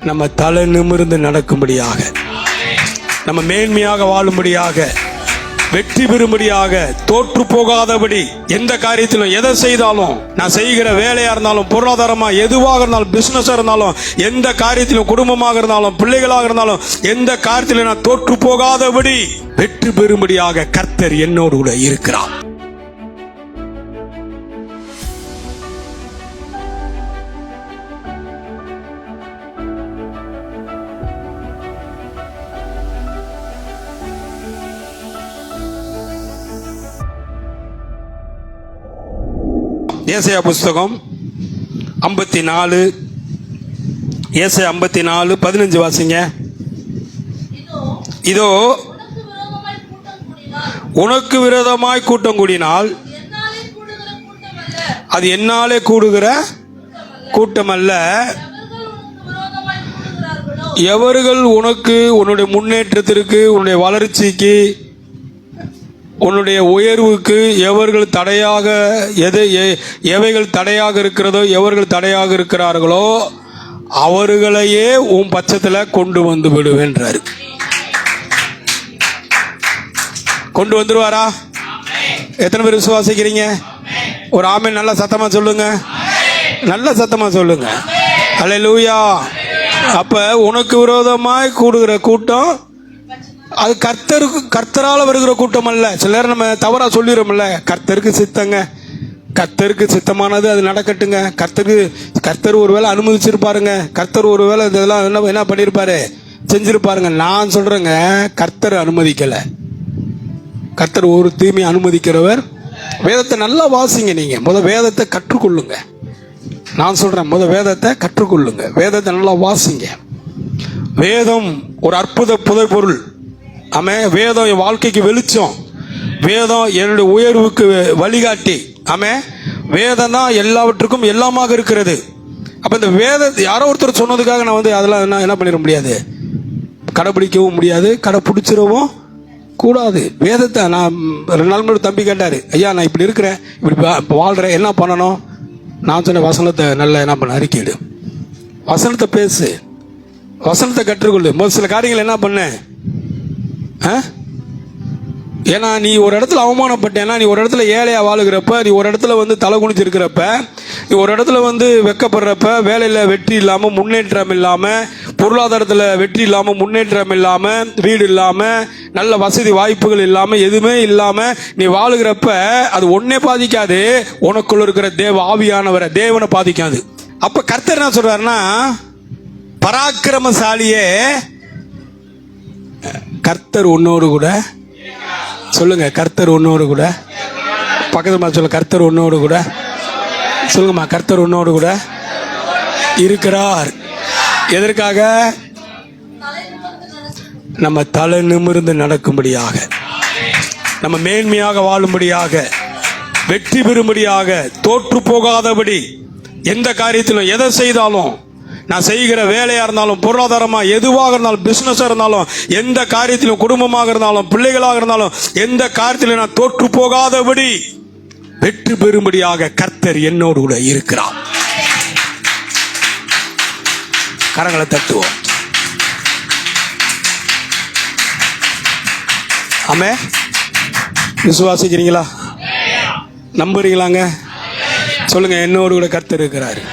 நம்ம தலை நிமிர்ந்து நடக்கும்படியாக, நம்ம மேன்மையாக வாழும்படியாக, வெற்றி பெறும்படியாக, தோற்று போகாதபடி, எந்த காரியத்திலும் எதை செய்தாலும், நான் செய்கிற வேலையா இருந்தாலும், பொருளாதாரமா எதுவாக இருந்தாலும், பிசினஸா இருந்தாலும், எந்த காரியத்திலும், குடும்பமாக இருந்தாலும், பிள்ளைகளாக இருந்தாலும், எந்த காரியத்திலும் நான் தோற்று போகாதபடி வெற்றி பெறும்படியாக கர்த்தர் என்னோடு கூட இருக்கிறார். ஏசாயா புஸ்தகம் 54, ஏசாயா 54 15 வாசிங்க. இதோ உனக்கு விரோதமாய் கூட்டம் கூடினால் அது என்னாலே கூடுகிற கூட்டம் அல்ல. எவர்கள் உனக்கு, உன்னுடைய முன்னேற்றத்திற்கு, உன்னுடைய வளர்ச்சிக்கு, உன்னுடைய உயர்வுக்கு எவர்கள் தடையாக, எவைகள் தடையாக இருக்கிறதோ, எவர்கள் தடையாக இருக்கிறார்களோ அவர்களையே உன் பட்சத்தில் கொண்டு வந்து விடுவேன்றாரு. கொண்டு வந்துருவாரா? எத்தனை பேர் விசுவாசிக்கிறீங்க? ஒரு ஆமென் நல்ல சத்தமா சொல்லுங்க, நல்ல சத்தமா சொல்லுங்க. அல்லேலூயா. அப்ப உனக்கு விரோதமாய் கூடுகிற கூட்டம் அது கர்த்தரால வருகிற கூட்டம் அல்ல. சில நேரம் நம்ம தவறா சொல்லிடுறோம்ல, கர்த்தருக்கு சித்தங்க, கர்த்தருக்கு சித்தமானது அது நடக்கட்டுங்க. கர்த்தர் ஒருவேளை அனுமதிச்சிருப்பாருங்க, கர்த்தர் ஒருவேளை இதெல்லாம் என்ன பண்ணிருப்பாரு, செஞ்சிருப்பாருங்க. நான் சொல்றேங்க, கர்த்தர் அனுமதிக்கல. கர்த்தர் ஒரு தீமை அனுமதிக்கிறவர். வேதத்தை நல்லா வாசிங்க. நீங்க வேதத்தை கற்றுக்கொள்ளுங்க. நான் சொல்றேன், வேதத்தை கற்றுக்கொள்ளுங்க, வேதத்தை நல்லா வாசிங்க. வேதம் ஒரு அற்புத புதைபொருள். ஆமே. வேதம் என் வாழ்க்கைக்கு வெளிச்சம், வேதம் என்னுடைய உயர்வுக்கு வழிகாட்டி. ஆமே. வேதம் தான் எல்லாவற்றுக்கும் எல்லாமாக இருக்கிறது. அப்ப இந்த வேதத்தை யாரோ ஒருத்தர் சொன்னதுக்காக நான் அதெல்லாம் என்ன பண்ணிட முடியாது, கடைபிடிக்கவும் முடியாது, கடைபிடிச்சிடவும் கூடாது. வேதத்தை நான் 2 நாள் முன்னாடி தம்பி கேட்டாரு, ஐயா நான் இப்படி இருக்கிறேன், இப்படி வாழ்றேன், என்ன பண்ணணும்? நான் சொன்ன வசனத்தை நல்லா என்ன பண்ண, அறிக்கையிடு, வசனத்தை பேசு, வசனத்தை கற்றுக்கொள்ளு. சில காரியங்கள் என்ன பண்ண, ஏன்னா நீ ஒரு இடத்துல அவமானப்பட்டேன்னா, நீ ஒரு இடத்துல ஏழையா வாழுகிறப்ப, நீ ஒரு இடத்துல தலை குனிச்சு இருக்கிறப்ப, நீ ஒரு இடத்துல வெக்கப்படுறப்ப, வேலையில வெற்றி இல்லாம, முன்னேற்றம் இல்லாம, பொருளாதாரத்துல வெற்றி இல்லாம, முன்னேற்றம் இல்லாம, வீடு இல்லாம, நல்ல வசதி வாய்ப்புகள் இல்லாம, எதுவுமே இல்லாம நீ வாழுகிறப்ப அது ஒன்னே பாதிக்காது, உனக்குள்ள இருக்கிற தேவ ஆவியானவரை, தேவனை பாதிக்காது. அப்ப கர்த்தர் என்ன சொல்றாருன்னா, பராக்கிரமசாலியே கர்த்தர் உன்னோடு கூட, சொல்லுங்க, கர்த்தர் உன்னோடு கூட. பக்கத்துல சொல்ல, கர்த்தர் உன்னோடு கூட சொல்லுங்கம்மா, கர்த்தர் உன்னோடு கூட இருக்கிறார். எதற்காக? நம்ம தலை நிமிர்ந்து நடக்கும்படியாக, நம்ம மேன்மையாக வாழும்படியாக, வெற்றி பெறும்படியாக, தோற்று போகாதபடி, எந்த காரியத்திலும் எதை செய்தாலும், நான் செய்கிற வேலையா இருந்தாலும், பொருளாதாரமா எதுவாக இருந்தாலும், பிசினஸா இருந்தாலும், எந்த காரியத்திலும், குடும்பமாக இருந்தாலும், பிள்ளைகளாக இருந்தாலும், எந்த காரியத்திலும் நான் தோற்று போகாதபடி வெற்றி பெறும்படியாக கர்த்தர் என்னோடு கூட இருக்கிறார். கரங்களை தட்டுவோம். ஆமே. விசுவாசிக்கிறீங்களா? நம்புறீங்களாங்க? சொல்லுங்க, என்னோடு கூட கர்த்தர் இருக்கிறாரு.